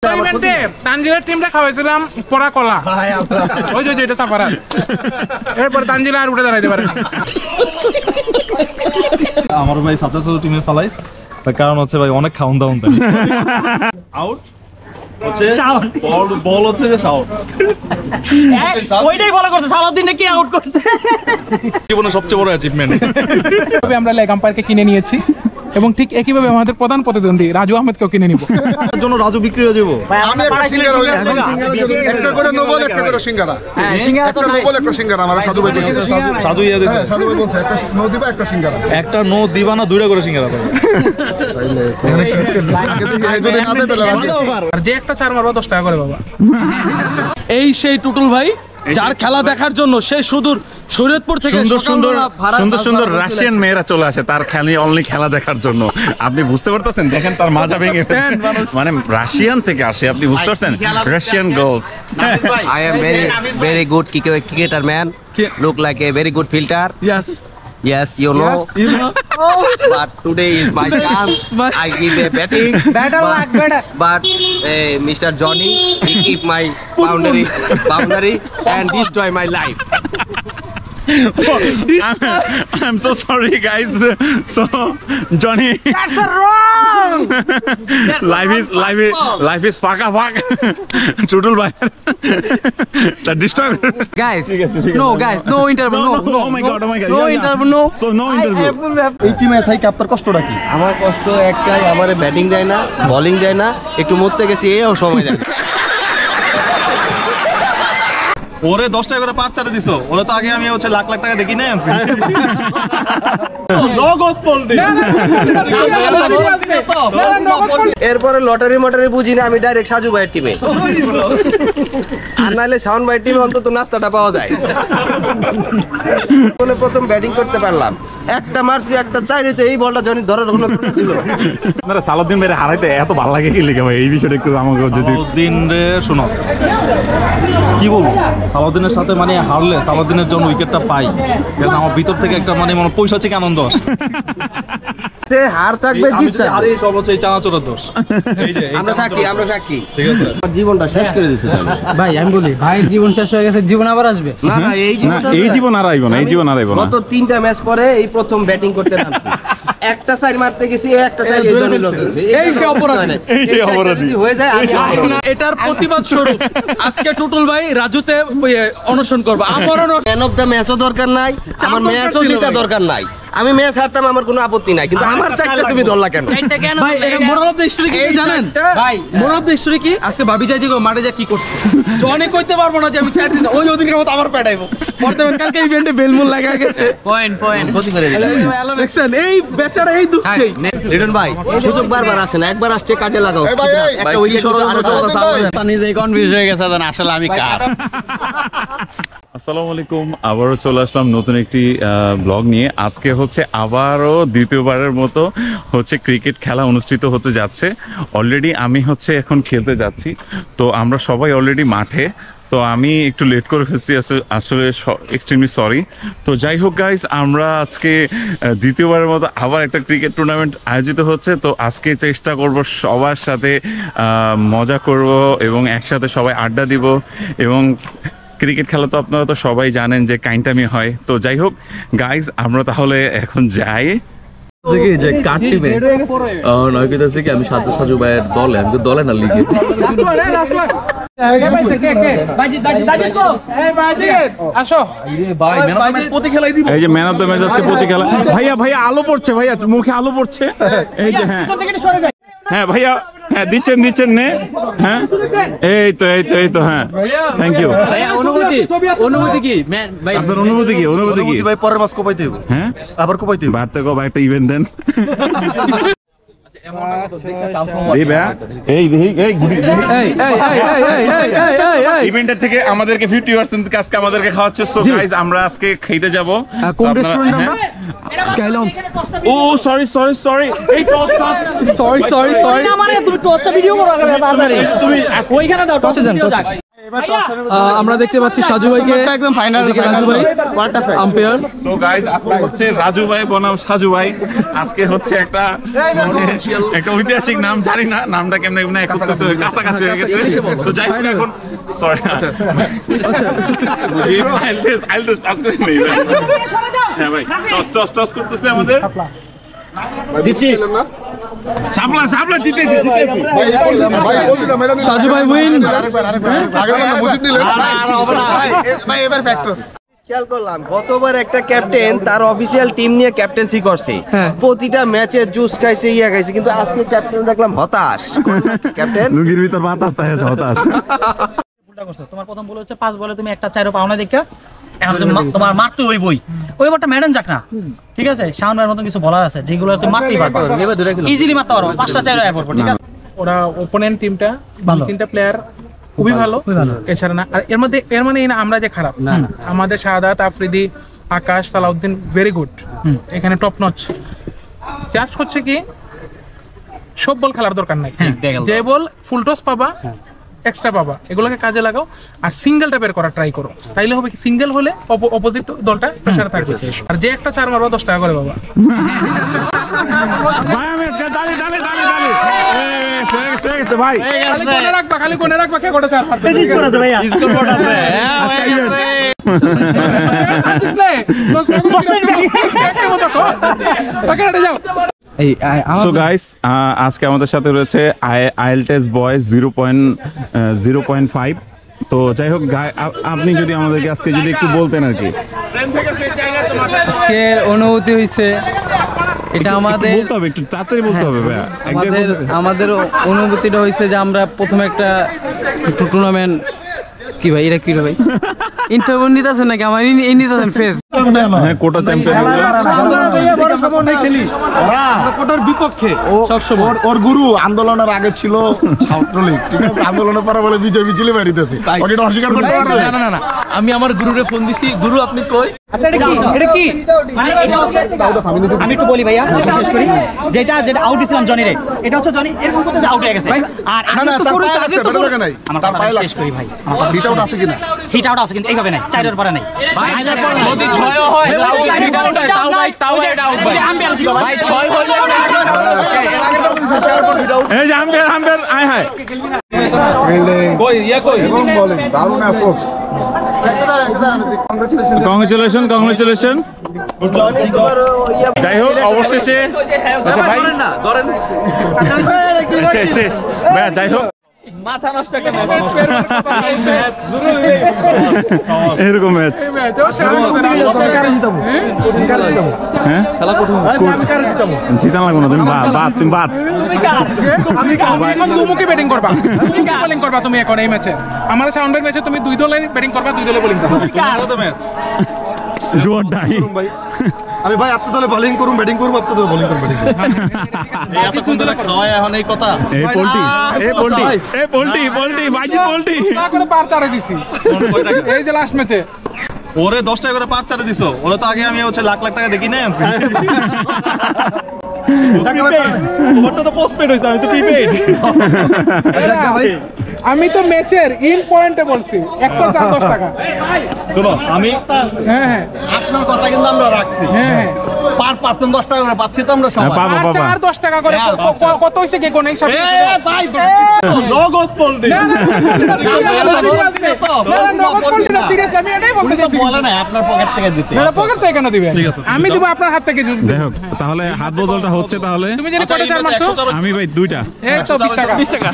তানজিলের টিমটা খাওয়াইছিলাম পরা কলা, ওই যে এটা সাফারা, এরপর তানজিলা আর উঠে দাঁড়াইতে পারে। আমার ভাই সাথে সাথে টিমে ফালাইস, তার কারণ হচ্ছে ভাই অনেক খাউন দাউন আউট হচ্ছে বল হচ্ছে যে শাউট, ওইটাই বলা করছে সালাউদ্দিন কি আউট করছে জীবনের সবচেয়ে বড় অ্যাচিভমেন্ট। তবে আমরা লেগ আম্পায়ারকে কিনে নিয়েছি এবং ঠিক একইভাবে আমাদের প্রধান প্রতিদ্বন্দ্বী রাজু আহমেদকেও কিনে নিব। তার জন্য রাজু বিক্রি হয়ে যাবো। আমি একটা সিঙ্গারা হই, একটা করে নোবেল, একটা করে সিঙ্গারা। হ্যাঁ সিঙ্গারা তো নোবেল, একটা সিঙ্গারা। আমার সাধু ভাই বলছে, সাধু ইয়া দিতে, সাধু ভাই বলছে একটা নো দিবা, একটা সিঙ্গারা। একটা নো দিবা না, দুইটা করে সিঙ্গারা পাবে। যদি না দেয় তাহলে রাজু। আর যে একটা 4 মারবো 10 টাকা করে বাবা। এই সেই টুটুল ভাই যার খেলা দেখার জন্য সে সুদূর শরীয়তপুর থেকে সুন্দর রাশিয়ান মেয়েরা চলে আসে তার অনলি খেলা দেখার জন্য। আপনি বুঝতে পারতেছেন? দেখেন তার মাজা ভেঙে, মানে রাশিয়ান থেকে আসে, আপনি বুঝতে পারছেন? Russian girls. I am very good cricketer man. Look like a very good fielder. Yes, you know. But today is my chance. I give a batting. But Mr. Johnny, he keep my boundary and destroy my life. I'm so sorry guys. So Johnny, That's wrong. life is fuck. Total by the destroy. Guys, no interview. No. Oh my god. No interview. No. So no interview. এই টিমে থাকি আপনার কষ্টটা কি? আমার কষ্ট একটাই, আমার ব্যাটিং দেয় না, বোলিং দেয় না, একটু মরতে গেছি এও সময় যায়। ওরে 10 টাকা করে পার চারে দিছো, ওরে তো আগে আমি হচ্ছে লাখ টাকা দেখি নাই আনছি। নগদ বল দে। এরপরে লটারি বুঝি না, আমি ডাইরেক্ট সাজু ভাইয়ের টিমে। আর নাইলে শাওন ভাইয়ের টিমে অন্তত নাস্তাটা পাওয়া যায়। প্রথম ব্যাটিং করতে পারলাম, একটা মারছি, একটা চাইলে তো এই বলটা জনি ধরার কোনো ছিল। আপনারা সালাউদ্দিন ভাই হারাইতে এত ভালো লাগে কি লিখে ভাই, এই বিষয়টা একটু আমাকে যদি দিন রে শোনো কি বলবো, সালাউদ্দিনের সাথে মানে হারলে সালাউদ্দিনের জন্য উইকেটটা পাই, আমার ভিতর থেকে একটা মানে পয়সা থেকে আনন্দ আসে। সে হার থাকবে, জিত থাকবে, আরে সব হচ্ছে এই চানাচুরের দোষ। এই যে আমরা সাক্ষী। ঠিক আছে, আমার জীবনটা শেষ করে দিয়েছে ভাই আমি বলি, ভাই জীবন শেষ হয়ে গেছে, জীবন আবার আসবে না। এই জীবন আর আইব না, গত 3টা ম্যাচ পরে এই প্রথম ব্যাটিং করতে নামছি, একটা সাইড মারতে গেছি, একটা সাইড এই সে অপরাধী হয়ে যায়। এটার প্রতিবাদ স্বরূপ আজকে টুটুল ভাই রাজুতে অনশন করবে। আমার ম্যান অফ দ্য ম্যাচও দরকার নাই, আমার ম্যাচও জিতা দরকার নাই, আমি ম্যাচ হারতাম, আমার কোনো আপত্তি নাই, কিন্তু আমার চারটা তুমি ধরলা কেন? ভাই মোরাল অফ দ্য স্টোরি কি জানেন? ভাই মোরাল অফ দ্য স্টোরি কি? আজকে ভাবি যায় যে মাঠে যা কি করছে, অনেক কইতে পারবো না যে আমি চার দিন ওই ওদিনকে মত আবার পেটাইবো। বর্তমান কালকে ইভেন্টে বেলমুল লাগা গেছে, পয়েন্ট ক্ষতি করে দিল। দেখছেন এই বেচারা এই দুঃখেই। লিটন ভাই সুযোগ বারবার আসে না, একবার আসছে কাজে লাগাও। একটা উইকেট সরানো চলতেছে, তা নিজেই কনফিউজ হয়ে গেছে জান আসলে আমি কার। আসসালামু আলাইকুম, আবারও চলে আসলাম নতুন একটি ব্লগ নিয়ে। আজকে হচ্ছে আবারও দ্বিতীয়বারের মতো হচ্ছে ক্রিকেট খেলা অনুষ্ঠিত হতে যাচ্ছে। অলরেডি আমি হচ্ছে এখন খেলতে যাচ্ছি, তো আমরা সবাই অলরেডি মাঠে। তো আমি একটু লেট করে ফেলছি, আসলে এক্সট্রিমলি সরি। তো যাই হোক গাইজ, আমরা আজকে দ্বিতীয়বারের মতো আবার একটা ক্রিকেট টুর্নামেন্ট আয়োজিত হচ্ছে। তো আজকে চেষ্টা করব সবার সাথে মজা করব এবং একসাথে সবাই আড্ডা দিব। এবং ক্রিকেট খেলা তো আপনারা তো সবাই জানেন যে কাইন্টামি হয়। তো যাই হোক গাইজ, আমরা তাহলে এখন যাই। যে কার টিমে নয়কিদাসে কি আমি সাজু ভাইয়ের দলে, আমি তো দলে না লিগে। এই যে ম্যান অফ দ্য ম্যাচ আজকে প্রতি খেলা। ভাইয়া আলো পড়ছে, ভাইয়া মুখে আলো পড়ছে। এই যে হ্যাঁ ভাইয়া, হ্যাঁ দিচ্ছেন নে। হ্যাঁ এই তো হ্যাঁ, থ্যাংক ইউ। অনুভূতি কি আপনার অনুভূতি কি ভাই? পরের মাস কোপাইতে হবে। হ্যাঁ আবার কোপাইতে হবে, বাড়তে কবে একটা ইভেন্ট দেন। ইভেন্টের থেকে আমাদেরকে 50% আজকে আমাদেরকে খাওয়াচ্ছে। সো গাইস, আমরা আজকে খেতে যাব। ও সরি এই সরি মানে তুমি টসটা ভিডিও করো আগে তাড়াতাড়ি, তুমি ওইখানে দাও, টসে যান। আমরা দেখতে পাচ্ছি সাজু ভাইকে, একদম ফাইনাল রাজু ভাই আম্পায়ার। তো গাইস আজকে হচ্ছে রাজু ভাই বনাম সাজু ভাই। আজকে হচ্ছে একটা ঐতিহাসিক নাম, জানি না নামটা কেমনে কেমনে কাছাকাছি হয়ে গেছে। তো যাই হোক এখন সরি হ্যাঁ ভাই টস করতেছে আমাদের সাজু ভাই উইন। খেয়াল করলাম গতবার একটা ক্যাপ্টেন তার অফিসিয়াল টিম নিয়ে ক্যাপ্টেন্সি করছে, প্রতিটা ম্যাচে জুস খাইছে ইয়া খাইছে, কিন্তু আজকে ক্যাপ্টেন দেখলাম হতাশ। ক্যাপ্টেন লুঙ্গির ভিতর বাতাস তাই হতাশ। তোমার প্রথম বল হচ্ছে 5 বলে তুমি একটা 4 পাও না দেখা, এখন তোমার মারতে ওই বলটা ম্যাডাম যাক না, ঠিক আছে? শাওন ভাইয়ের মতন কিছু বলার আছে যেগুলো তুমি মারতেই পারবে, ইজিলি মারতে পারো, 5টা 4 এক পড়বে, ঠিক আছে? ওরা ওপোনেন্ট টিমটা 2-3টা প্লেয়ার খুবই ভালো, এছাড়া না। আর এর মানে এই না আমরা যে খারাপ, আমাদের শাহাদাত, আফ্রিদি, আকাশ, সালাউদ্দিন ভেরি গুড, এখানে টপ নচ। জাস্ট হচ্ছে কি সব বল খেলার দরকার নাই, যে বল ফুল টস পাবা, এক্সট্রা পাবা, এগুলোকে কাজে লাগাও আর সিঙ্গেলটা বের করার ট্রাই করো। তাইলে হবে কি সিঙ্গেল হলে অপোজিট দলটা প্রেসারে থাকবে, আর যে একটা 4 মারবা 10 টাকা করে বাবা। খালি কোনে রাখবা কে কোটা 4 মারবে, সো গাইস আজকে আমাদের সাথে রয়েছে আইএলটিএস বয়েজ 0.5। তো যাই হোক আপনি যদি আমাদেরকে আজকে যদি একটু বলতেন আর কি আজকে অনুভূতি হয়েছে, এটা আমাদের বলতে হবে, একটু তাড়াতাড়ি বলতে হবে ভাইয়া। আমাদের অনুভূতিটা হয়েছে যে আমরা প্রথমে একটা টুর্নামেন্ট কি ভাই, এটা কি রে ভাই ইন্টারভিউ নিতেছেন নাকি আমার নিতেছেন ফেস কোটা চ্যাম্পিয়ন কোটার বিপক্ষে সবসময়। ওর গুরু আন্দোলনের আগে ছিল ছাত্রলীগ, ঠিক আছে? আন্দোলনের পরে বলে বিজেপি চিলে মারিতেছে, ওকে অস্বীকার করতে পারবে না না, আমি আমার গুরুরে ফোন দিছি, গুরু আপনি কই? আমি একটু বলি ভাইয়া, বিশেষ করি যেটা আউট দিছিলাম জনিরে, এটা হচ্ছে জনি এরকম করতে আউট হয়ে গেছে। আর না না, তার পায়ে লাগছে, বেটা লাগে নাই, তার পায়ে লাগছে। শেষ করি ভাই, হিট আউট আছে কিনা? হিট আউট আছে কিন্তু এইভাবে নাই, 4 এর পরে নাই ভাই। যদি 6 হয় তাও ভাই এটা আউট ভাই, ভাই 6 হইলে এই যে আম্পায়ার আয় হায় এবং বলেন দারুণ এফোর্ট। কংগ্রেচুলেশন। যাই হোক অবশেষে শেষ ভাইয়া, যাই হোক মাথা নষ্ট করে এরকম ম্যাচ হ্যাঁ জিতা লাগবো না, তুমি বাদ দুমুখী ব্যাটিং করবা, বোলিং করবা তুমি এখন এই ম্যাচে। আমাদের শাওন ভাইয়ের ম্যাচে তুমি 2 দলে ব্যাটিং করবা, 2 দলে বোলিং করবা। আমি ভাই আপনার দলে বোলিং করুন, ব্যাটিং করুন, আপনার দলে বোলিং করুন, ব্যাটিং করুন। এতক্ষণ ধরে খাওয়ায় এখন এই কথা। এই পোল্টি বাজি পোল্টি না করে পার চারে দিছি এই যে লাস্ট ম্যাচে। ওরে 10 টাকা করে পার চারে দিছো, ওরে তো আগে আমি হচ্ছে লাখ টাকা দেখি নাই আনছি। তোমারটা তো পোস্টপেড হইছে, আমি তো প্রিপেড। আমি তো ম্যাচের ইন পয়েন্টে বলছি একটা 10 টাকা। শোনো আমি হ্যাঁ আপনার কথা কিন্তু আমরা রাখছি, হ্যাঁ পার পার্সন 10 টাকা করে পাচ্ছি তো আমরা সবাই। পাবো 10 টাকা করে কত হইছে কে কোন সব ভাই নগদ পোল্টি নগদ পোল্টি না, সিরিয়াস আমি এটাই বলতে চাইছি। বলে না আপনার পকেট থেকে দিতে, না পকেট থেকে কেন দিবেন? আমি দিব আপনার হাত থেকে। যাই হোক তাহলে হাত বদলটা হচ্ছে, তাহলে তুমি জানি কত 4 মারছো? আমি ভাই 2টা 120 টাকা।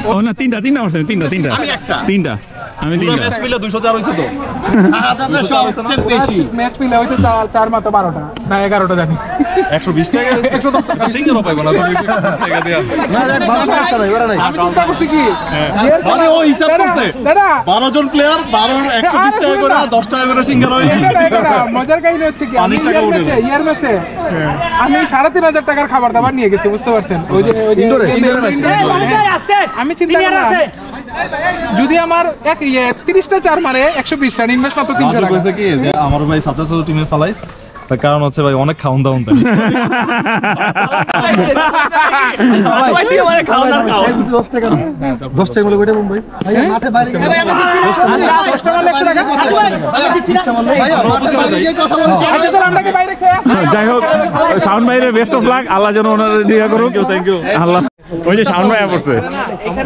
ও না 3টা মারছেন, 3টা আমি একটা। 3টা আমি পুরো 3টা ম্যাচ মিলে 204 হইছে তো। দাদা সবচেয়ে বেশি ম্যাচ মিলে হয়তো 4 মাত্র 12টা না 11টা জানি। 120 টাকা হইছে, 110 টাকা সিঙ্গেলও পাইবো না, তুমি 20 টাকা দেয়া। না দেখ ভালো সমস্যা নাই, এবারে নাই। আমি চিন্তা করছি কি মানে ও হিসাব করছে দাদা 12 জন প্লেয়ার 12 120 টাকা করে 10 টাকা করে সিঙ্গেল হয়। মজার কাহিনী হচ্ছে কি আমি ইয়ার ম্যাচে আমি 3,500 টাকার খাবার দাবার নিয়ে গেছি, বুঝতে পারছেন? ওই যে আমি চিন্তা করছি যদি আমার 30টা 4 মারে 120 রান ইনভেস্ট কত 300 টাকা। কইছে কি যে আমার ভাই 700 টিমে ফলাইস তার কারণ হচ্ছে ভাই অনেক খাওন দাওন তাই 10 টাকা বলে কয়টা ভাই মাঠে বাইরে যাই হোক শাওন ভাইয়ের বেস্ট অফ লাক, আল্লাহ যেন ওনার দিয়া করুক। থ্যাংক ইউ আল্লাহ। ওই যে শাওন ভাই পড়ছে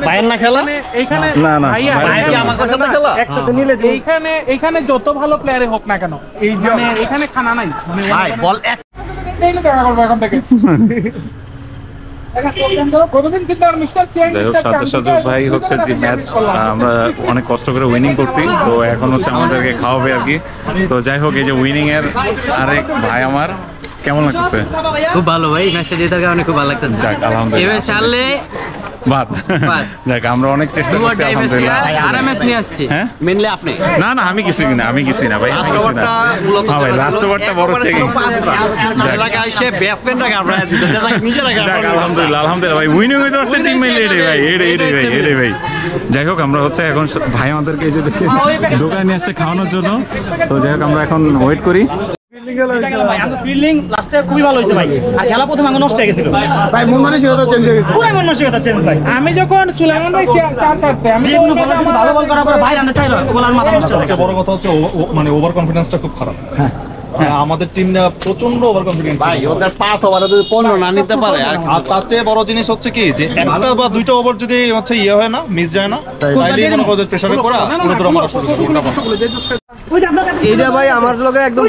বাইরে না খেলা এইখানে না না ভাইয়া আমার সাথে খেলা একসাথে নিলে এইখানে যত ভালো প্লেয়ারে হোক না কেন মানে এখানে খানা নাই ভাই বল এক এইলে দেখা করবো এখন থেকে কতদিন চিন্তা মিস্টার চেঞ্জ যাই হোক সাথে সাথে ভাই হচ্ছে যে ম্যাচ আমরা অনেক কষ্ট করে উইনিং করছি, তো এখন হচ্ছে আমাদেরকে খাওয়াবে আর কি। তো যাই হোক এই যে উইনিং এর আরেক ভাই আমার কেমন লাগতেছে? খুব ভালো ভাই, ম্যাচটা জেতার কারণে খুব ভালো লাগতেছে। যাক আলহামদুলিল্লাহ। এবার চাললে বাদ যাক আমরা অনেক চেষ্টা করছি আলহামদুলিল্লাহ। আরামে নিয়ে আসছি হ্যাঁ মেনলি আপনি। না না আমি কিছুই না, আমি কিছুই না ভাই, আমি কিছুই না। হ্যাঁ ভাই লাস্ট ওভারটা বড় চেকিং। এলাকায় এসে ব্যাটসম্যানটাকে আমরা নিজেরা যাক আলহামদুলিল্লাহ আলহামদুলিল্লাহ ভাই উইনিং হইতে পারছে টিম মিলে এটাই ভাই এটাই ভাই। যাই হোক আমরা হচ্ছে এখন ভাই আমাদেরকে এই যে দেখে দোকানে নিয়ে আসছে খাওয়ানোর জন্য, তো যাই হোক আমরা এখন ওয়েট করি। ফিল্ডিং লাস্টে খুবই ভালো হয়েছে ভাই, আর খেলা প্রথমে আগে নষ্ট হয়ে গেছিল ভাই, মন মানসিকতা চেঞ্জ হয়ে গেছে, পুরো মন মানসিকতা চেঞ্জ ভাই। আমি যখন সুলাইমান ভাই চার ছাড়ছে আমি যে কোনো বলার কিন্তু ভালো বল করার পরে বাইরে আনতে চাইলো, বলার মাথা নষ্ট হয়ে সবচেয়ে বড় কথা হচ্ছে মানে ওভার কনফিডেন্সটা খুব খারাপ। হ্যাঁ আমাদের টিম প্রচন্ড ওভার কনফিডেন্স ভাই, ওদের 5 ওভারে যদি 15 না নিতে পারে। আর তার চেয়ে বড় জিনিস হচ্ছে কি যে একটা বা দুইটা ওভার যদি হচ্ছে ইয়ে হয় না, মিস যায় না, তাইলে মনে করো যে প্রেসারে পড়া পুরো তো আমরা শুরু এইটা ভাই আমার লগে একদম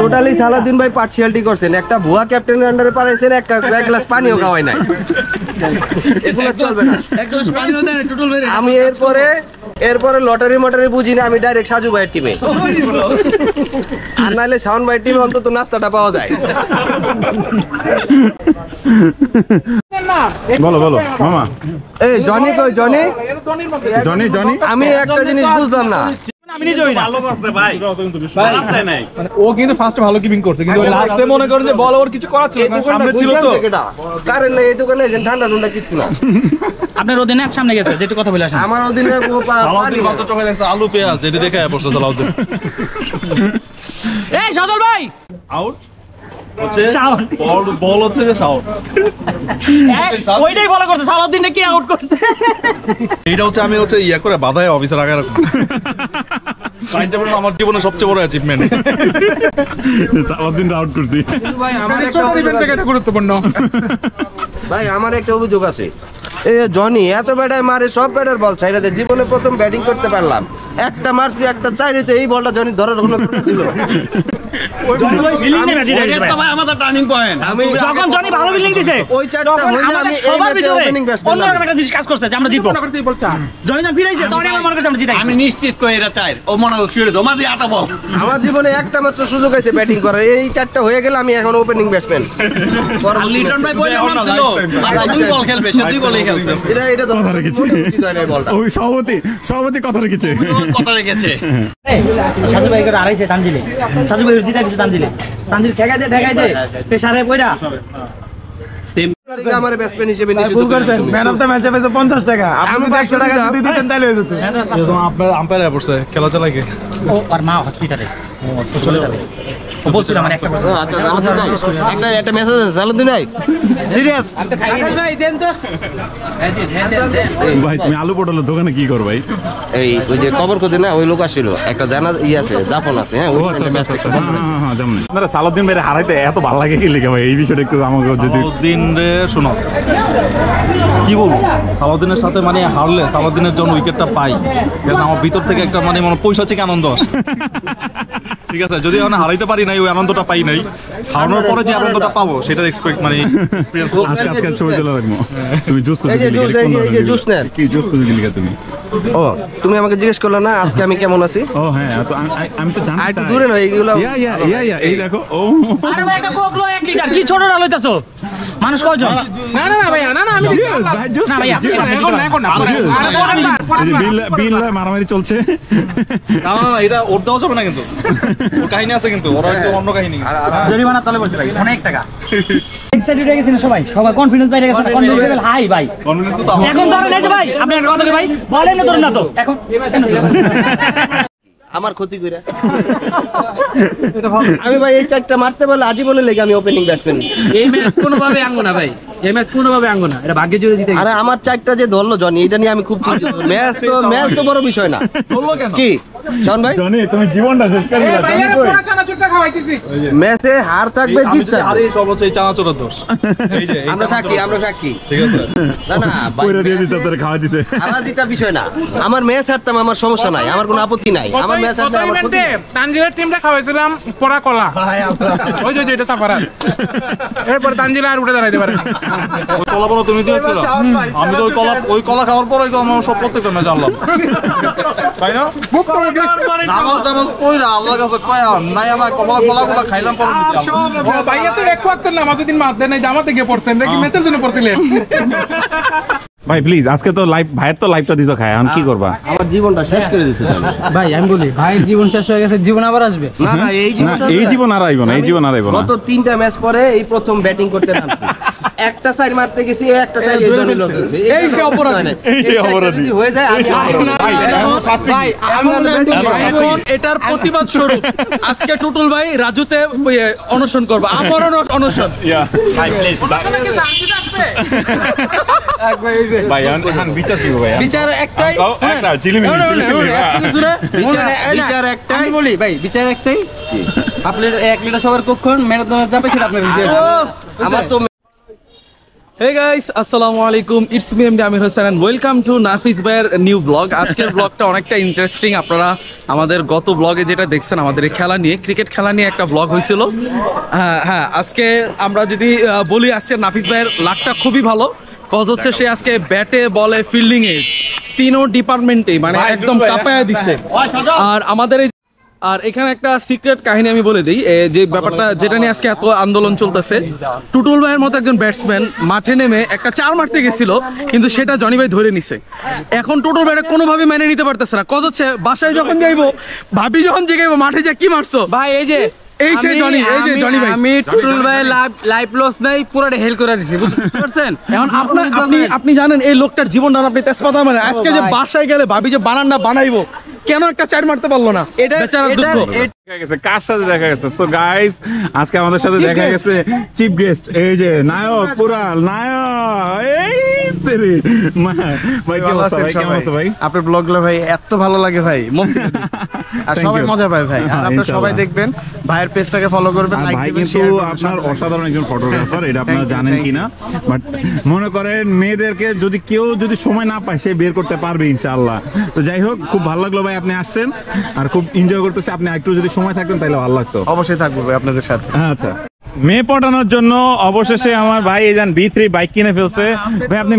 টোটালি সালাউদ্দিন ভাই পার্সিয়ালিটি করছেন। একটা ভুয়া ক্যাপ্টেনের আন্ডারে পাঠাইছেন, এক গ্লাস পানিও খাওয়াই নাই, এগুলো চলবে না। আমি এরপরে লটারি বুঝি না, আমি ডাইরেক্ট সাজু ভাইয়ের টিমে, আর নাইলে শাওন ভাইয়ের টিমে অন্তত নাস্তাটা পাওয়া যায়। বলো বলো মামা। এই জনি কই জনি? জনি আমি একটা জিনিস বুঝলাম না, আমি নিজেই না ভালো করতে ভাই মানে ও কিন্তু ফার্স্টে ভালো কিপিং করছে, কিন্তু লাস্টে মনে করেন যে বল ওর কিছু করার ছিল না, সামনে ছিল তো কারণ এই দোকানে এসে ঠান্ডা ঠান্ডা কিচ্ছু না। আপনার অধীনে এক সামনে গেছে, যেটা কথা বলে আসেন আমার অধীনে সালাউদ্দিন বাচ্চা চোখে দেখছে আলু পেঁয়াজ, এটি দেখে পড়ছে সালাউদ্দিন এই সজল ভাই আউট হচ্ছে বল হচ্ছে যে শাওন, ওইটাই বলা করছে সালাউদ্দিনকে কি আউট করছে। এইটা হচ্ছে আমি হচ্ছে ইয়া করে বাধায় অফিসার আগে রাখবো। আমার জীবনে সবচেয়ে বড় অ্যাচিভমেন্ট সালাউদ্দিন আউট করছি ভাই। আমার একটা গুরুত্বপূর্ণ ভাই আমার একটা অভিযোগ আছে, এই জনি এত ব্যাটায় মারে, সব ব্যাটার বল ছাইরাতে, জীবনে প্রথম ব্যাটিং করতে পারলাম, একটা মারছি একটা চাইরে, তো এই বলটা জনি ধরার কোনো কথা ছিল। আমাদের টার্নিং পয়েন্ট। আমি যখন জনি ভালো ফিল্ডিং দিছে ওই চারটা হইলে আমি এই সবার ম্যাচে ভিতরে ওপেনিং ব্যাটসম্যান। অন্যরকম একটা জিনিস কাজ করছে যে আমরা জিতবো। জনি যখন ফিরাইছে তখন আমার মনে করছে আমরা জিতাই। আমি নিশ্চিত কই এটা চাই ও মনে শুয়ে জমা দিয়ে আটা বল। আমার জীবনে একটা মাত্র সুযোগ আছে ব্যাটিং করার, এই চারটা হয়ে গেলে আমি এখন ওপেনিং ব্যাটসম্যান। আর লিটন ভাই বলে নাম দিল আর দুই বল খেলবে, সে দুই বলই খেলছে। এটা তো কথা রেখেছে বলটা ওই সভাপতি কথা রেখেছে কথা রেখেছে। সাজু ভাই করে আড়াইছে তানজিলে, সাজু ভাই জিতাই দিছে তানজিল ঠেকাই দে পেশারে পয়রা আমার ব্যাটসম্যান হিসেবে নিষিদ্ধ করছেন। ম্যান অফ দ্য ম্যাচে পেয়েছে 50 টাকা, আপনি যদি 100 টাকা যদি দিতেন তাহলে হয়ে যেত। আপনার আম্পায়ার পড়ছে খেলা চালায় কে? ও আর মা হসপিটালে চলে যাবে। ও বলছিল আমার একটা একটা মেসেজ আছে সালাউদ্দিন ভাই, সিরিয়াস ভাই দেন তো। ভাই তুমি আলু পটলের দোকানে কি করো ভাই? এই ওই যে কবর খুঁজে না, ওই লোক আসছিল, একটা জানা আছে দাফন আছে। হ্যাঁ ও আচ্ছা আচ্ছা আচ্ছা, হ্যাঁ যেমন আপনারা সালাউদ্দিন ভাই হারাইতে এত ভালো লাগে কি লিখে ভাই, এই বিষয়টা একটু আমাকে যদি সালাউদ্দিন রে শোনো কি বলবো, সালাউদ্দিনের সাথে মানে হারলে সালাউদ্দিনের জন্য উইকেটটা পাই, আমার ভিতর থেকে একটা মানে পয়সা থেকে আনন্দ আসে। ঠিক আছে, যদি মানে হারাইতে পারি নাই, ওই আনন্দটা পাই নাই, হারানোর পরে যে আনন্দটা পাবো সেটার এক্সপেক্ট মানে এক্সপেরিয়েন্স। আজকাল ছবি তোলা রাখবো। তুমি জুস করে দিলি এই জুস নেন, কি জুস করে দিলি তুমি? ও তুমি আমাকে জিজ্ঞেস করলে না আজকে আমি কেমন আছি? ও হ্যাঁ, তো আমি তো জানি একটু দূরে নয় এইগুলো। ইয়া এই দেখো। ও আরে ভাই এটা কোকলো 1 লিটার, কি ছোট ডাল হইতাছো? মানুষ কয়জন? না ভাইয়া না আমি ভাই জুস না ভাইয়া এখন না বিল মারামারি চলছে। না এটা ওর দেওয়া যাবে না, কিন্তু ওর কাহিনী আছে, কিন্তু ওরা একটু অন্য কাহিনী। জরিমানা তলে বসে ভাই অনেক টাকা। এক্সাইটেড হয়ে গেছেন সবাই, কনফিডেন্স বাইরে গেছে, কনফিডেন্স লেভেল হাই ভাই। কনফিডেন্স তো এখন ধরেন এই যে ভাই আপনি একটা কথা কি ভাই বলেন না, ধরেন না তো এখন আমার ক্ষতি করে আমি ভাই এই চারটা মারতে পারলে আজীবনের লেগে আমি ওপেনিং ব্যাটসম্যান। এই ম্যাচ কোনোভাবে আঙ্গো না ভাই, এই ম্যাচ কোনোভাবে আঙ্গো না, এটা ভাগ্যে জুড়ে দিতে। আরে আমার চারটা যে ধরলো জনি, এটা নিয়ে আমি খুব চিন্তিত। ম্যাচ তো বড় বিষয় না। ধরলো কেন কি শোন ভাই, জনি তুমি জীবনটা শেষ করে দিলা। ভাইয়ারে পোড়া চানাচুরটা খাওয়াইতেছি। ম্যাচে হার থাকবে জিত থাকবে, আরে সর্বোচ্চ এই চানাচুরের দোষ। এই যে আমরা সাক্ষী ঠিক আছে। না না কইরা দিয়ে দিছে তোরে খাওয়া দিছে। হারা জিতা বিষয় না, আমার ম্যাচ হারতাম আমার সমস্যা নাই, আমার কোনো আপত্তি নাই। আমার ম্যাচ হারতাম আমার ক্ষতি নাই। তানজিলের টিমটা খাওয়াইছিলাম পোড়া কলা, ওই যে এটা সাফারাত। এরপর তানজিল আর উঠে দাঁড়াইতে পারে না। ওই কলা বলো তুমি দিয়েছিল, আমি তো ওই কলা খাওয়ার পরেই তো আমার সব প্রত্যেকটা ম্যাচ আনলাম, তাই না? নামাজ পড়া আল্লাহর কাছে কয়া নাই, আমার কলাগুলো খাইলাম পরে ভাইয়া তো এক ওয়াক্ত নামাজ দিন মারতে নাই, জামাতে গিয়ে পড়ছেন নাকি ম্যাচের জন্য পড়ছিলেন? ভাই প্লিজ আজকে তো লাইভ, ভাইয়ের তো লাইভটা দিছো খায়, আমি কি করবা? আমার জীবনটা শেষ করে দিয়েছে ভাই। আমি বলি ভাইয়ের জীবন শেষ হয়ে গেছে, জীবন আবার আসবে না না, এই এই জীবন আর আইবো না, এই জীবন আর আইবো না। গত 3টা ম্যাচ পরে এই প্রথম ব্যাটিং করতে নামছি, একটা সাইড মারতে গেছি, একটা সাইড এই জন্য লোক আছে, এই সে অপরাধী, এই সে অপরাধী হয়ে যায়। আমি ভাই এখন এটার প্রতিবাদ স্বরূপ আজকে টুটুল ভাই রাজুতে অনশন করবে, আমরণ অনশন। ভাই প্লিজ ওখানে কি শান্তিতে আসবে? ভাই এখন বিচার দিব ভাই। বিচার একটাই, একটা চিলিমিলি বিচার একটাই আমি বলি ভাই, বিচার একটাই, আপনার 1 লিটার সবার কখন ম্যারাথন যাবে সেটা আপনার আমার তো Hey guys, আসসালামু আলাইকুম, it's me MD Amir Hossain and welcome to Nafis ভাইয়ের নিউ ব্লগ। আজকের ব্লগটা অনেকটা ইন্টারেস্টিং। আপনারা আমাদের গত ব্লগে যেটা দেখছেন আমাদের এই খেলা নিয়ে, ক্রিকেট খেলা নিয়ে একটা ব্লগ হয়েছিল। হ্যাঁ আজকে আমরা যদি বলি, আজকে নাফিস ভাইয়ের লাকটা খুবই ভালো, কজ হচ্ছে সে আজকে ব্যাটে বলে ফিল্ডিংয়ে তিনও ডিপার্টমেন্টেই মানে একদম কাঁপায়া দিচ্ছে। আর আমাদের এই আর এখানে একটা সিক্রেট কাহিনী আমি বলে দিই, যে ব্যাপারটা যেটা নিয়ে আজকে এত আন্দোলন চলতেছে। টুটুল ভাইয়ের মতো একজন ব্যাটসম্যান মাঠে নেমে একটা 4 মারতে গেছিল, কিন্তু সেটা জনি ভাই ধরে নিছে। এখন টুটুল ভাইটা কোনোভাবে মেনে নিতে পারতেছে না, কজ হচ্ছে বাসায় যখন যাইবো, ভাবি যখন জেগাইবো, মাঠে যা কি মারছো ভাই, এই যে এই সে জনি, এই যে জনি ভাই, আমি টুটুল ভাই লাইভ লস নাই, পুরোটা হেল করে দিছি, বুঝতে পারছেন? এখন আপনি জানেন এই লোকটার জীবনটা আপনি তেজপাতা মানে, আজকে যে বাসায় গেলে ভাবি যে বানান না বানাইবো, কেন একটা 4 মারতে পারলো না, এটা বেচারা দুঃখ। দেখা গেছে কার সাথে দেখা গেছে। সো গাইস আজকে আমাদের সাথে দেখা গেছে চিফ গেস্ট, এই যে নায়ক, পুরা নায়ক। এই তেরি ভাই কি অবস্থা ভাই, কেমন আছো ভাই? আপনার ব্লগগুলো ভাই এত ভালো লাগে ভাই, আর সবাই মজা পায় ভাই। আর আপনারা সবাই দেখবেন, ভাইয়ের পেজটাকে ফলো করবেন, লাইক ভাই দিবেন, কিন্তু আপনার অসাধারণ একজন ফটোগ্রাফার, এটা আপনারা জানেন কিনা, বাট মনে করেন মেয়েদেরকে যদি কেউ যদি সময় না পায় সে বের করতে পারবে ইনশাআল্লাহ। তো যাই হোক, খুব ভালো লাগলো ভাই আপনি আসছেন, আর খুব এনজয় করতেছি। আপনি একটু যদি সময় থাকতেন তাহলে ভালো লাগতো। অবশ্যই থাকবো ভাই আপনাদের সাথে। আচ্ছা, মেয়ে পটানোর জন্য অবশেষে আমার ভাই এই যান B3 বাইক কিনে ফেলছে। ভাই আপনি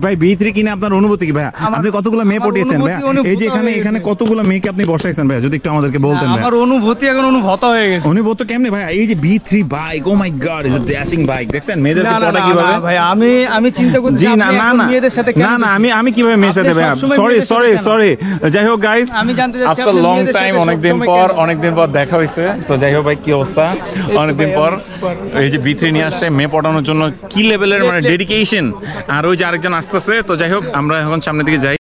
ভাই B3 কিনে আপনার অনুভূতি কি ভাই? আপনি কতগুলো মেয়ে পটিয়েছেন ভাই? এই যে এখানে কতগুলো মেয়েকে আপনি বসাইছেন ভাই, যদি একটু আমাদেরকে বলতেন ভাই। আমার অনুভূতি এখন অনুভূত হয়ে গেছে। অনুভূত কেমনে ভাই? এই যে B3 bike, oh my God, is a dashing bike. দেখছেন মেয়েদেরকে পটা কিভাবে ভাই? আমি চিন্তা করছি জি না মেয়েদের সাথে না আমি কিভাবে মেয়ের সাথে ভাই? সরি যাই হোক গাইস, আমি জানতে চাচ্ছি আফটার লং টাইম, অনেকদিন পর দেখা হইছে। তো যাই হোক ভাই, কি অবস্থা? অনেকদিন পর এই যে B3 নিয়ে আসছে মেয়ে পটানোর জন্য, কি লেভেলের মানে ডেডিকেশন। আর ওই যে আরেকজন আসতেছে। তো যাই হোক, আমরা এখন সামনের দিকে যাই।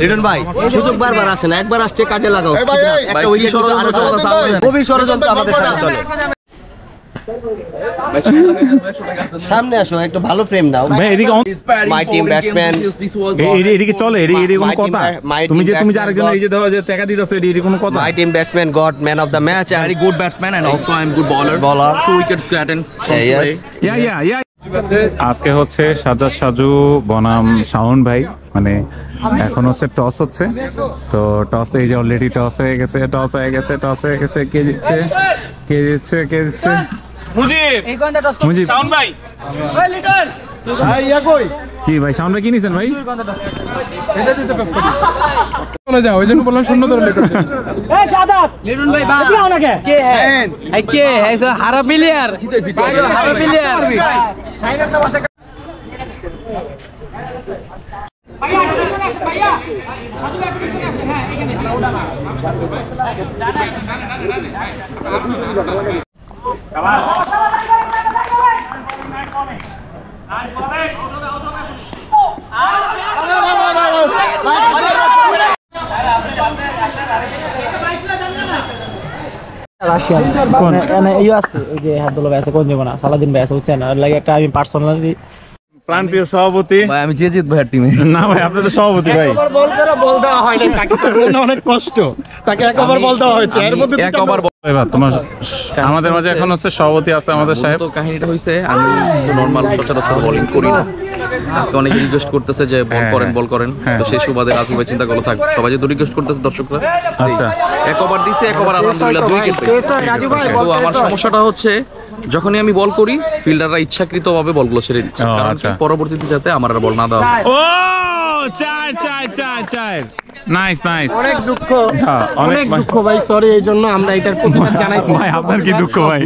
রিটন ভাই, সুযোগ বারবার আসে না, একবার আসছে কাজে লাগাও। ষড়যন্ত্র আমাদের সাথে চলে। সামনে আসো, একটু ভালো ফ্রেম দাও ভাই। এদিকে মাই টিম ব্যাটসম্যান, এদিকে চলে, এদিকে কোনো কথা? তুমি যে আরেকজন এই যে দাও যে টাকা দিতেছো, এদিকে কোনো কথা? My team batsman goat man of the match, very good batsman and also I'm good bowler 2 wickets gotten from today. Yeah. আজকে হচ্ছে সাজ্জাদ সাজু বনাম শাওন ভাই, মানে এখন হচ্ছে টস হচ্ছে। তো টসে এই যে অলরেডি টস হয়ে গেছে। কে জিতছে? মুজিব। শাওন ভাই, কি ভাই শাওন ভাই কি নিছেন ভাই? চলে যাও, ওই জন্য বললাম শূন্য ধরে লেখো। লিটন ভাই বাও না কে হারা প্লেয়ার রাশিয়ান ইয়ে আছে ওই যে হাদুল্লাহ ভাই আছে কোন যাবো না সালাদিন ভাই আছে বুঝছেন আর লাগে একটা আমি পার্সোনালি প্রাণপ্রিয় সভাপতি ভাই আমি জিত ভাইয়ের টিমে। না ভাই আপনি তো সভাপতি ভাই। বল দেওয়া হয় না তাকে, অনেক কষ্ট, তাকে এক ওভার বল দেওয়া হয়েছে, এর মধ্যে এক ওভার এবার তোমার আমাদের মাঝে এখন হচ্ছে সভাপতি আছে আমাদের সাহেব। তো কাহিনীটা হইছে আমি নরমাল সচরাচর বোলিং করি না, আজকে অনেকে রিকোয়েস্ট করতেছে যে বল করেন তো সেই সুবাদে রাজু ভাই চিন্তা করলো থাক সবাই যে রিকোয়েস্ট করতেছে দর্শকরা। আচ্ছা এক ওভার দিছে, এক ওভার আলহামদুলিল্লাহ 2 উইকেট পেয়েছে। তো আমার সমস্যাটা হচ্ছে যখনই আমি বল করি ফিল্ডাররা ইচ্ছাকৃতভাবে বলগুলো ছেড়ে দিচ্ছে, কারণ কি পরবর্তীতে যাতে আমার আর বল না দেওয়া হয়। ও চার নাইস অনেক দুঃখ, অনেক দুঃখ ভাই, সরি এই জন্য আমরা এটার প্রতিবাদ জানাই। ভাই আপনার কি দুঃখ ভাই?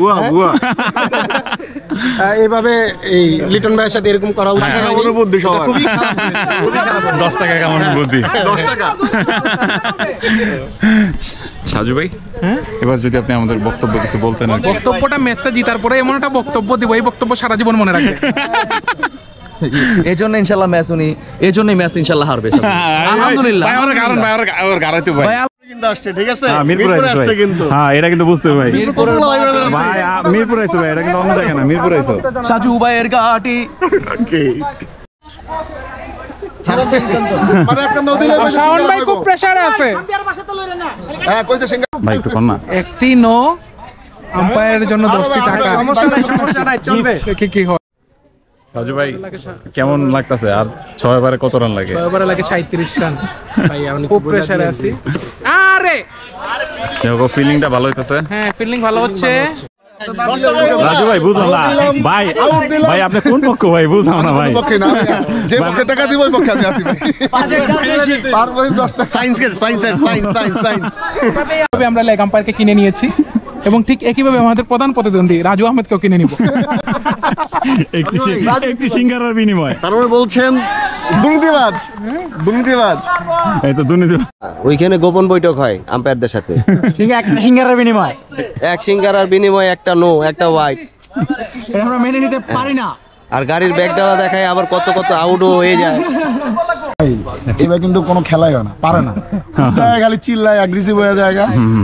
এইভাবে এই লিটন ভাইয়ের সাথে এরকম করা উচিত না, বুদ্ধি সবার খুবই খারাপ, 10 টাকা কেমন বুদ্ধি? 10 টাকা। সাজু ভাই এবার যদি আপনি আমাদের বক্তব্য কিছু বলতেন। আর বক্তব্যটা ম্যাচটা জিতার পরে এমন একটা বক্তব্য দিব, এই বক্তব্য সারা জীবন মনে রাখবে। এই জন্য ইনশাল্লাহ ম্যাচ উনি এই জন্যই ম্যাচ ইনশাল্লাহ হারবে আলহামদুলিল্লাহ। ভাই আমার কারণ ভাই আর গারাইতে ভাই কিন্তু আসছে, ঠিক আছে মিরপুর আসছে কিন্তু, হ্যাঁ এটা কিন্তু বুঝতে হবে ভাই। ভাই মিরপুর আইছো ভাই, এটা কিন্তু অন্য জায়গা না, মিরপুর আইছো। সাজু ভাইয়ের গাটি মানে একটা নদী লেভেলে শাওন ভাই খুব প্রেসারে আছে। হ্যাঁ কইতে সিঙ্গা ভাই একটু কর না। একটি নো আম্পায়ারের জন্য 10টি টাকা। সমস্যা নাই, চলবে। কি হয় সাজু ভাই কেমন লাগতেছে? আর 6 ওভারে কত রান লাগে? 6 ওভারে লাগে 37 রান। ভাই আমি খুব প্রেসারে আছি। আরে দেখো ফিলিংটা ভালো হইতাছে। হ্যাঁ ফিলিং ভালো হচ্ছে। রাজু ভাই বুঝলাম না ভাই, ভাই আপনি কোন পক্ষ ভাই বুঝলাম না ভাই? পক্ষে না, যে পক্ষে টাকা দিব ওই পক্ষে আমি আছি ভাই। পারবই 10টা সায়েন্স তবে আমরা লেগ আম্পায়ারকে কিনে নিয়েছি এবং ঠিক একইভাবে আমাদের প্রধান প্রতিদ্বন্দ্বী রাজু আহমেদকেও কিনে নিব। একটি সিঙ্গারার বিনিময়। তারপরে বলছেন দুর্নীতিবাজ। এই তো দুর্নীতি। ওইখানে গোপন বৈঠক হয় আম্পায়ারদের সাথে, একটা সিঙ্গারের বিনিময় এক সিঙ্গারার বিনিময়ে একটা নো একটা হোয়াইট, আমরা মেনে নিতে পারি না। আর গাড়ির ব্যাগ দেওয়া দেখায় আবার কত আউটও হয়ে যায়। এবার কিন্তু কোনো খেলাই হয় না, পারে না, খালি চিল্লায় অ্যাগ্রেসিভ হয়ে যায়,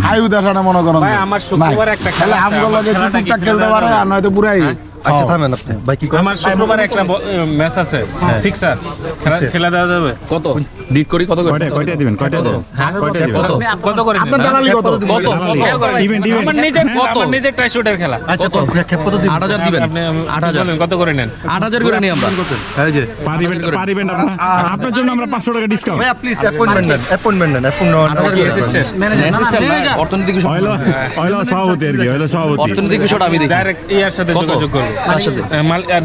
হাইউ দেখাটা মনে করেন আমার শুক্রবার একটা খেলা আছে, আমগুলো লাগে টুকটাক খেলতে পারে আর নয়তো পুরাই। আচ্ছা থামেন আপনি ভাই, কি আমার শুক্রবার একটা ম্যাচ আছে, সিক্সার খেলা দেওয়া যাবে? কত ডিট করি, কত করে কয়টা দিবেন? কয়টা দিবেন? কত করে আপনার দালালি কত? আমার নিজের ট্রাইশুটের খেলা। আচ্ছা কত দিবেন? 8000 দিবেন। আপনি 8000 কত করে নেন? 8000 করে নিই আমরা। এই যে পারিবেন আপনার জন্য আমরা 500 টাকা ডিসকাউন্ট। ভাই প্লিজ অ্যাপয়েন্টমেন্ট নেন, অ্যাপয়েন্টমেন্ট নেন। অর্থনৈতিক বিষয় হইলো সভাপতি আর কি, হইলো সভাপতি। অর্থনৈতিক বিষয়টা আমি দেখি। ডাইরেক্ট ইয়ার সাথে যোগাযোগ করব। তার সাথে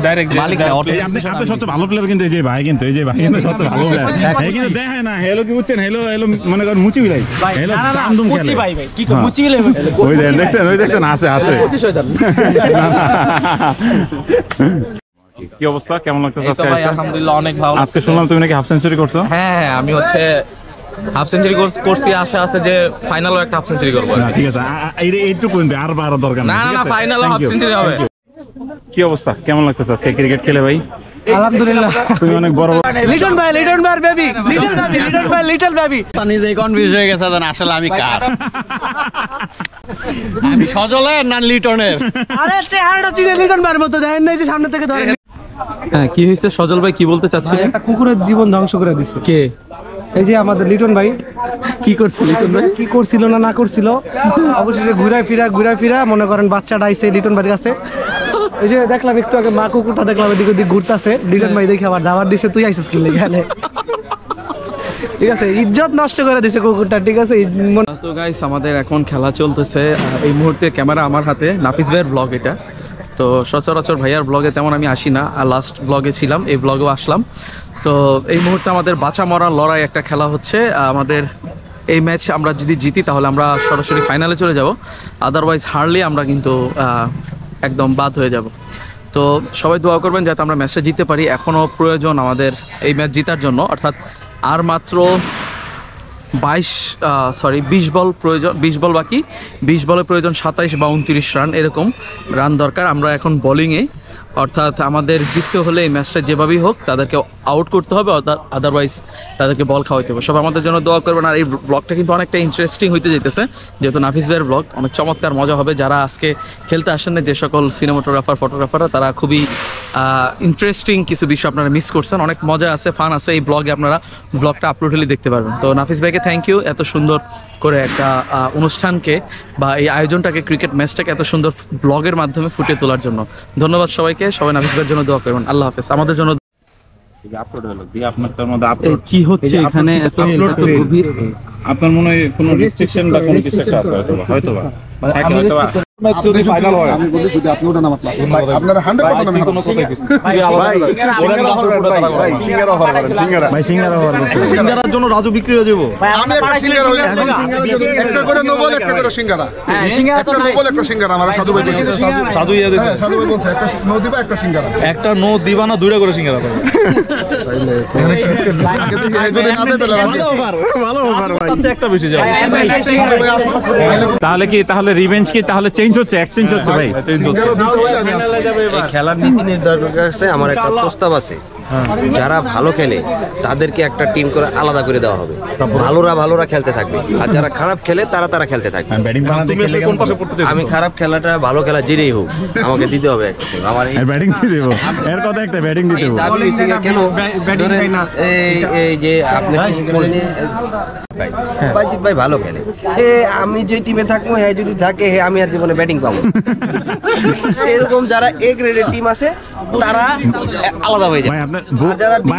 ডাইরেক্ট মালিক না, অর্থনৈতিক আপনি বিষয়টা আমি সবচেয়ে ভালো প্লেয়ার কিন্তু এই যে ভাই, কিন্তু এই যে ভাই কিন্তু সবচেয়ে ভালো প্লেয়ার। এই কিন্তু দেখে না হেলো কি বুঝছেন, হেলো মনে করেন মুচি ভাই, হেলো কামদুম খেলে। ভাই কি মুচি গেলে ওই দেখছেন আসে অতি শয়তান। কি অবস্থা, কেমন লাগতেছে আজকে? ভাই আলহামদুলিল্লাহ অনেক ভালো। আজকে শুনলাম তুমি নাকি হাফ সেঞ্চুরি করছো। হ্যাঁ আমি হচ্ছে হাফ সেঞ্চুরি করছি, আশা আছে যে ফাইনালও একটা হাফ সেঞ্চুরি করব। না ঠিক আছে, এইটুকু আর বাড়ার দরকার না না ফাইনালও হাফ সেঞ্চুরি হবে। কি অবস্থা, কেমন লাগতেছে আজকে ক্রিকেট খেলে ভাই? আলহামদুলিল্লাহ। তুমি অনেক বড় লিটন ভাই বেবি, লিটল বেবি নিজেই কনফিউজ হয়ে গেছে জান আসলে আমি কার, আমি সজলের না লিটনের। আরে চেহারাটা চিনে লিটন ভাইয়ের মতো, দেখেন না এই যে সামনে থেকে ধরে। হ্যাঁ কি হইছে সজল ভাই, কি বলতে চাচ্ছিলেন? একটা কুকুরের জীবন ধ্বংস করে দিছে। কে? এই যে আমাদের লিটন ভাই কি করছে লিটন ভাই? কি করছিল না করছিল, অবশেষে ঘুরায় ফিরা মনে করেন বাচ্চাটা আইছে লিটন ভাইয়ের কাছে। এই যে দেখলাম একটু আগে মা কুকুরটা দেখলাম এদিক ওদিক ঘুরতেছে, লিটন ভাই দেখে আবার দাবার দিছে, তুই আইছিস কি লেগে? ঠিক আছে, ইজ্জত নষ্ট করে দিছে কুকুরটা। ঠিক আছে তো গাইস আমাদের এখন খেলা চলতেছে, এই মুহূর্তে ক্যামেরা আমার হাতে, নাফিস ভাইয়ের ব্লগ এটা। তো সচরাচর ভাইয়ার ব্লগে তেমন আমি আসি না, আর লাস্ট ব্লগে ছিলাম, এই ব্লগেও আসলাম। তো এই মুহূর্তে আমাদের বাঁচা মরার লড়াই একটা খেলা হচ্ছে। আমাদের এই ম্যাচ আমরা যদি জিতি তাহলে আমরা সরাসরি ফাইনালে চলে যাব, আদারওয়াইজ হারলে আমরা কিন্তু একদম বাদ হয়ে যাব। তো সবাই দোয়া করবেন যাতে আমরা ম্যাচটা জিততে পারি। এখনও প্রয়োজন আমাদের এই ম্যাচ জেতার জন্য, অর্থাৎ আর মাত্র 20 বল প্রয়োজন, 20 বল বাকি, 20 বলের প্রয়োজন 27 বা 29 রান, এরকম রান দরকার। আমরা এখন বোলিংয়ে অর্থাৎ আমাদের জিততে হলে এই ম্যাচটা যেভাবেই হোক তাদেরকে আউট করতে হবে, আদারওয়াইজ তাদেরকে বল খাওয়াইতে হবে। সব আমাদের জন্য দোয়া করবেন। আর এই ব্লগটা কিন্তু অনেকটা ইন্টারেস্টিং হইতে যেতেছে, যেহেতু নাফিস ভাইয়ের ব্লগ অনেক চমৎকার মজা হবে। যারা আজকে খেলতে আসেন না, যে সকল সিনেমাটোগ্রাফার ফটোগ্রাফাররা, তারা খুবই ইন্টারেস্টিং কিছু বিষয় আপনারা মিস করছেন। অনেক মজা আছে, ফান আছে এই ব্লগে, আপনারা ব্লগটা আপলোড হলে দেখতে পারবেন। তো নাফিস ভাইকে থ্যাংক ইউ এত সুন্দর করে একটা অনুষ্ঠানকে বা এই আয়োজনটাকে, ক্রিকেট ম্যাচটাকে এত সুন্দর ব্লগের মাধ্যমে ফুটিয়ে তোলার জন্য ধন্যবাদ সবাইকে। সবাই নাফিস ভাইয়ের জন্য দোয়া করবেন। আল্লাহ হাফেজ। আমাদের জন্য কি হচ্ছে এখানে, আপনার মনে হয় কোনো রেস্ট্রিকশন বা কোনো কিছু একটা আছে হয়তো বা যদি ফাইনাল হয় আমি বলি যদি আপনি ওটা নামাত আপনারা 100% আমি কোনো কথা কিছু ভাই সিঙ্গারা অফার করেন সিঙ্গারার জন্য রাজু বিক্রি হয়ে যাবো আমি একটা সিঙ্গারা হই একটা করে নোবল একটা করে সিঙ্গারা সিঙ্গারা তো নোবল একটা সিঙ্গারা আমার সাধু ভাই বলছে সাধু ইয়া দেবে সাধু ভাই বলছে একটা নো দিবা একটা সিঙ্গারা একটা নো দিবা না দুইটা করে সিঙ্গারা দেবে তাইলে আগে তো যদি না দেয় তাহলে রাজু ভালো অফার ভাই আচ্ছা একটা বেশি যাও তাহলে রিভেঞ্জ কি তাহলে চেঞ্জ হচ্ছে, এক্সচেঞ্জ হচ্ছে ভাই? চেঞ্জ হচ্ছে। এই খেলার নীতি নির্ধারণ করছে আমার একটা প্রস্তাব আছে, যারা ভালো খেলে তাদেরকে একটা টিম করে আলাদা করে দেওয়া হবে, ভালোরা খেলতে থাকবে, আর যারা খারাপ খেলে তারা খেলতে থাকবে। আমি খারাপ খেলাটা ভালো খেলা জেনেই হোক আমাকে দিতে হবে আমার ব্যাটিং দিতে দেব, এর কথা একটা ব্যাটিং দিতে দেব। কেন এই যে আপনি বাইজিৎ ভাই ভালো খেলে, আমি যে টিমে থাকবো হ্যাঁ যদি থাকে আমি আর জীবনে ব্যাটিং পাবো। এরকম যারা এ গ্রেডের টিম আছে তারা আলাদা হয়ে যায়।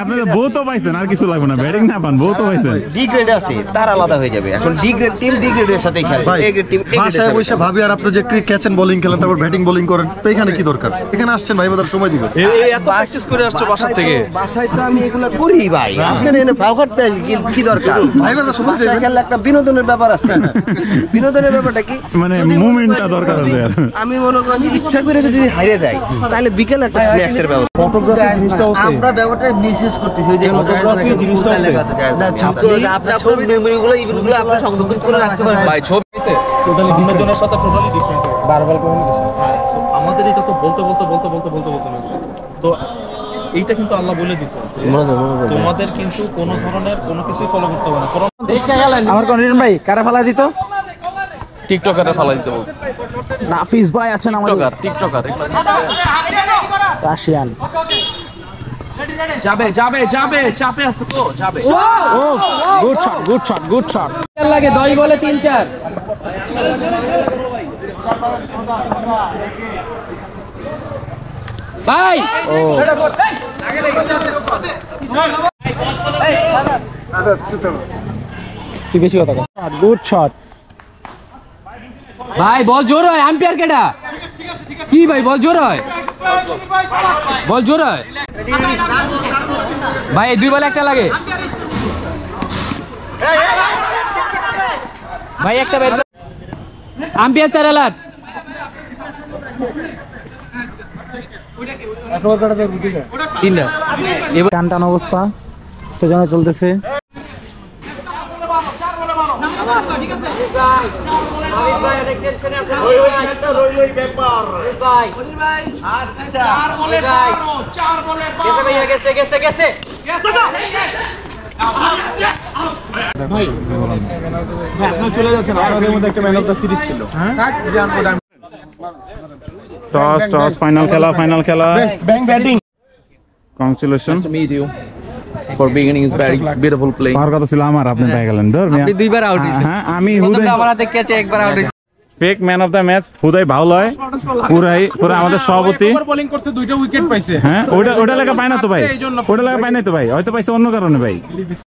আপনাদের বউ তো পাইছেন, আর কিছু লাগবে না, ব্যাটিং না পান বউ তো পাইছেন। ডি গ্রেড আছে তার আলাদা হয়ে যাবে। এখন ডি গ্রেড টিম ডি গ্রেডের সাথেই খেলে, এ গ্রেড টিম এ গ্রেডের সাথে। ভাবি আর আপনি যে ক্যাচ এন্ড বোলিং খেলেন তারপর ব্যাটিং বোলিং করেন, তো এখানে কি দরকার? এখানে আসছেন ভাই বাজার সময় দিবেন, এত প্র্যাকটিস করে আসছো বাসা থেকে। বাসায় তো আমি এগুলা করি ভাই, আপনার এনে ফাও করতে কি দরকার? ভাই বাজার সময় দিবেন, খেলা একটা বিনোদনের ব্যাপার আছে। বিনোদনের ব্যাপারটা কি মানে মুভমেন্টটা দরকার আছে। আমি মনে করি যে ইচ্ছা করে যদি হারিয়ে যায় তাহলে বিকেল একটা স্ন্যাক্স এর ব্যবস্থা। আমরা ব্যাপারটা মিসইউজ করতেছি, ওই যে ফটোগ্রাফি জিনিসটা লেখা আছে, আপনি আপনার মেমোরিগুলো ইভেন্টগুলো আপনি সংরক্ষণ করে রাখতে পারেন ভাই। ছবি টোটালি ভিন্নজনের সাথে টোটালি ডিফারেন্ট, বারবার কমিউনিকেশন। সো আমাদের এটা তো বলতে তো এইটা কিন্তু আল্লাহ বলে দিয়েছে যে তোমাদের কিন্তু কোনো ধরনের কোনো কিছুই ফলো করতে হবে না। আমার কোন রিন ভাই কারা ফালা দিত, টিকটকারে ফালা দিতে বলছে। নাফিস ভাই আছেন আমাদের টিকটকার রাশিয়ান। যাবে চাপে আছে তো যাবে। ও গুড শট লাগে 10 বলে 3-4 ভাই। তুই বেশি কথা গুড শট ভাই, বল জোর হয়। আম্পায়ার কেডা কি ভাই? বল জোর হয় ভাই। 2 বলে একটা লাগে ভাই, একটা বের। Umpire sir alert. এবার টান অবস্থা তো যেন চলতেছে। চলে যাচ্ছেন, আমাদের মধ্যে একটা ম্যান অফ দ্য সিরিজ ছিল। টস ফাইনাল খেলা ব্যাং batting. Congratulation for beginning is very beautiful play. আমার কথা ছিল আমার, আপনি পেয়ে গেলেন। আপনি 2 বার আউট হইছেন। হ্যাঁ, আমি প্রথমটা আমার হাতে ক্যাচে একবার আউট হইছে। Fake man of the match হুদাই ভালো হয়, পুরা আমাদের সভাপতি বোলিং করছে, 2টা উইকেট পাইছে। হ্যাঁ, ওটা লাগা পায় না তো ভাই, হয়তো পাইছে অন্য কারণে ভাই।